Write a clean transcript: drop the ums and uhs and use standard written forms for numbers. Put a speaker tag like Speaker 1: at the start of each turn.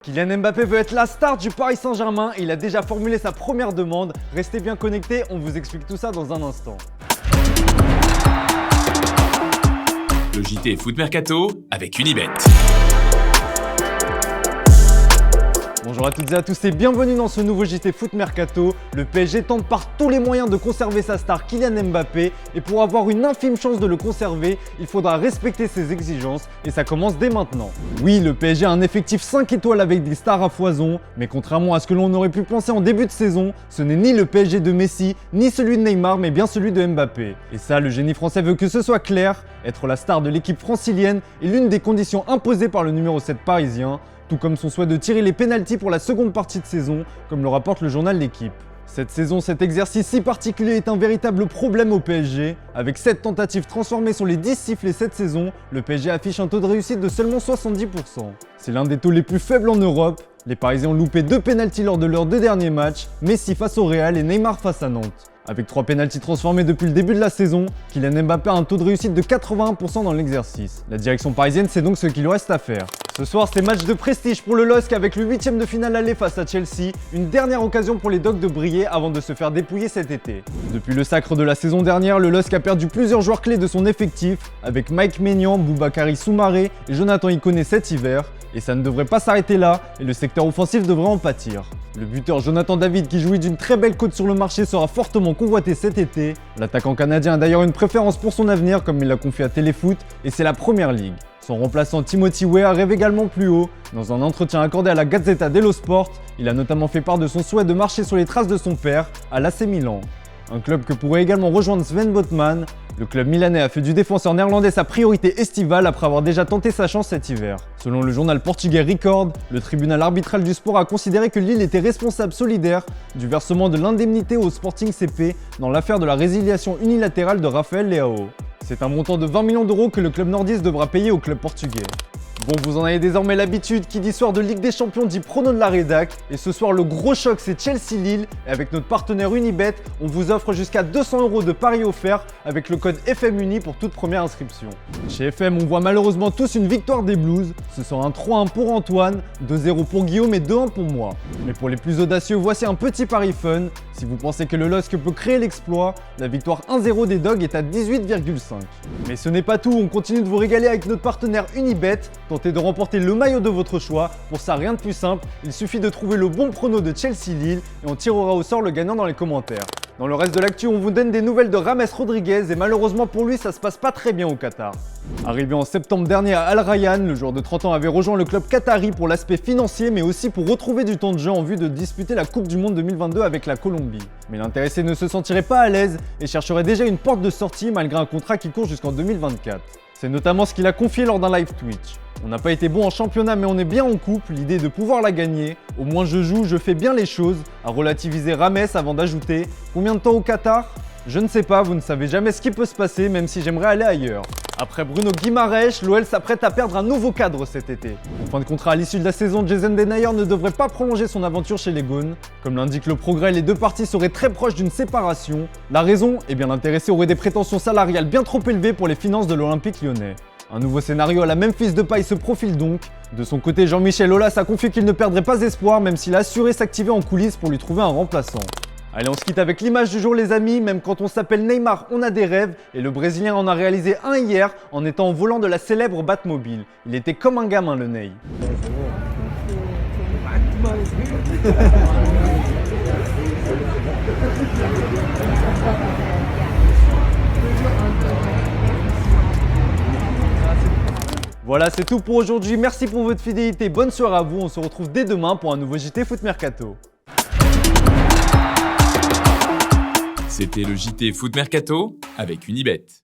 Speaker 1: Kylian Mbappé veut être la star du Paris Saint-Germain et il a déjà formulé sa première demande. Restez bien connectés, on vous explique tout ça dans un instant.
Speaker 2: Le JT Foot Mercato avec Unibet.
Speaker 1: Bonjour à toutes et à tous et bienvenue dans ce nouveau JT Foot Mercato. Le PSG tente par tous les moyens de conserver sa star Kylian Mbappé et pour avoir une infime chance de le conserver, il faudra respecter ses exigences et ça commence dès maintenant. Oui, le PSG a un effectif 5 étoiles avec des stars à foison, mais contrairement à ce que l'on aurait pu penser en début de saison, ce n'est ni le PSG de Messi, ni celui de Neymar, mais bien celui de Mbappé. Et ça, le génie français veut que ce soit clair, être la star de l'équipe francilienne est l'une des conditions imposées par le numéro 7 parisien, tout comme son souhait de tirer les pénaltys pour la seconde partie de saison, comme le rapporte le journal L'Équipe. Cette saison, cet exercice si particulier est un véritable problème au PSG. Avec 7 tentatives transformées sur les 10 sifflés cette saison, le PSG affiche un taux de réussite de seulement 70%. C'est l'un des taux les plus faibles en Europe. Les Parisiens ont loupé 2 pénaltys lors de leurs 2 derniers matchs, Messi face au Real et Neymar face à Nantes. Avec 3 pénaltys transformés depuis le début de la saison, Kylian Mbappé a un taux de réussite de 81% dans l'exercice. La direction parisienne sait donc ce qu'il lui reste à faire. Ce soir, c'est match de prestige pour le LOSC avec le 8ème de finale aller face à Chelsea, une dernière occasion pour les Dogs de briller avant de se faire dépouiller cet été. Depuis le sacre de la saison dernière, le LOSC a perdu plusieurs joueurs clés de son effectif, avec Mike Maignan, Boubakary Soumaré et Jonathan Ikoné cet hiver, et ça ne devrait pas s'arrêter là, et le secteur offensif devrait en pâtir. Le buteur Jonathan David, qui jouit d'une très belle cote sur le marché, sera fortement convoité cet été. L'attaquant canadien a d'ailleurs une préférence pour son avenir, comme il l'a confié à Téléfoot, et c'est la première ligue. Son remplaçant Timothy Weah rêve également plus haut. Dans un entretien accordé à la Gazzetta dello Sport, il a notamment fait part de son souhait de marcher sur les traces de son père à l'AC Milan. Un club que pourrait également rejoindre Sven Botman. Le club milanais a fait du défenseur néerlandais sa priorité estivale après avoir déjà tenté sa chance cet hiver. Selon le journal portugais Record, le tribunal arbitral du sport a considéré que Lille était responsable solidaire du versement de l'indemnité au Sporting CP dans l'affaire de la résiliation unilatérale de Rafael Leao. C'est un montant de 20 millions d'euros que le club nordiste devra payer au club portugais. Bon, vous en avez désormais l'habitude, qui dit soir de Ligue des Champions dit prono de la rédac. Et ce soir, le gros choc, c'est Chelsea-Lille. Et avec notre partenaire Unibet, on vous offre jusqu'à 200 € de paris offerts avec le code FMUNI pour toute première inscription. Chez FM, on voit malheureusement tous une victoire des Blues. Ce sera un 3-1 pour Antoine, 2-0 pour Guillaume et 2-1 pour moi. Mais pour les plus audacieux, voici un petit pari fun. Si vous pensez que le LOSC peut créer l'exploit, la victoire 1-0 des Dogs est à 18,5. Mais ce n'est pas tout, on continue de vous régaler avec notre partenaire Unibet. Tentez de remporter le maillot de votre choix. Pour ça, rien de plus simple, il suffit de trouver le bon prono de Chelsea-Lille et on tirera au sort le gagnant dans les commentaires. Dans le reste de l'actu, on vous donne des nouvelles de James Rodriguez et malheureusement pour lui, ça se passe pas très bien au Qatar. Arrivé en septembre dernier à Al Rayyan, le joueur de 30 ans avait rejoint le club qatari pour l'aspect financier mais aussi pour retrouver du temps de jeu en vue de disputer la Coupe du Monde 2022 avec la Colombie. Mais l'intéressé ne se sentirait pas à l'aise et chercherait déjà une porte de sortie malgré un contrat qui court jusqu'en 2024. C'est notamment ce qu'il a confié lors d'un live Twitch. On n'a pas été bon en championnat mais on est bien en coupe, l'idée est de pouvoir la gagner. Au moins je joue, je fais bien les choses, à relativiser Rames avant d'ajouter « Combien de temps au Qatar ? Je ne sais pas, vous ne savez jamais ce qui peut se passer même si j'aimerais aller ailleurs. » Après Bruno Guimaraes, l'OL s'apprête à perdre un nouveau cadre cet été. En fin de contrat à l'issue de la saison, Jason Denayer ne devrait pas prolonger son aventure chez les Gaunes. Comme l'indique le Progrès, les deux parties seraient très proches d'une séparation. La raison ? Eh bien l'intéressé aurait des prétentions salariales bien trop élevées pour les finances de l'Olympique lyonnais. Un nouveau scénario à la même Memphis Depay se profile donc. De son côté, Jean-Michel Aulas a confié qu'il ne perdrait pas espoir même s'il a assuré s'activer en coulisses pour lui trouver un remplaçant. Allez, on se quitte avec l'image du jour les amis, même quand on s'appelle Neymar, on a des rêves, et le Brésilien en a réalisé un hier en étant au volant de la célèbre Batmobile. Il était comme un gamin le Ney. Voilà, c'est tout pour aujourd'hui, merci pour votre fidélité, bonne soirée à vous, on se retrouve dès demain pour un nouveau JT Foot Mercato.
Speaker 2: C'était le JT Foot Mercato avec Unibet.